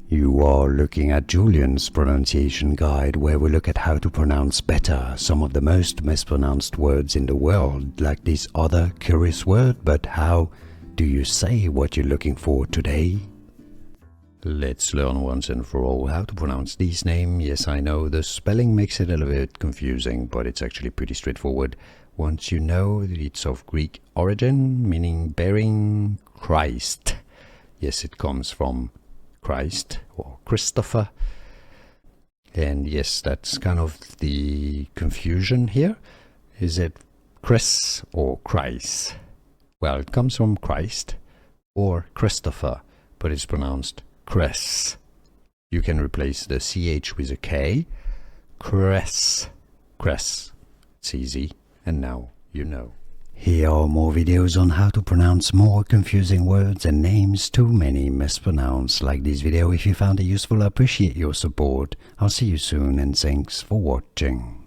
You are looking at Julian's pronunciation guide, where we look at how to pronounce better some of the most mispronounced words in the world, like this other curious word. But how do you say what you're looking for today? Let's learn once and for all how to pronounce this name. Yes, I know the spelling makes it a little bit confusing, but it's actually pretty straightforward once you know that it's of Greek origin, meaning bearing Christ. Yes, it comes from Christ or Christopher, and yes, that's kind of the confusion here. Is it Chris or Christ? Well, it comes from Christ or Christopher, but it's pronounced Chris. You can replace the CH with a K. Chris. Chris. It's easy, and now you know. Here are more videos on how to pronounce more confusing words and names too many mispronounced. Like this video if you found it useful. I appreciate your support. I'll see you soon, and thanks for watching.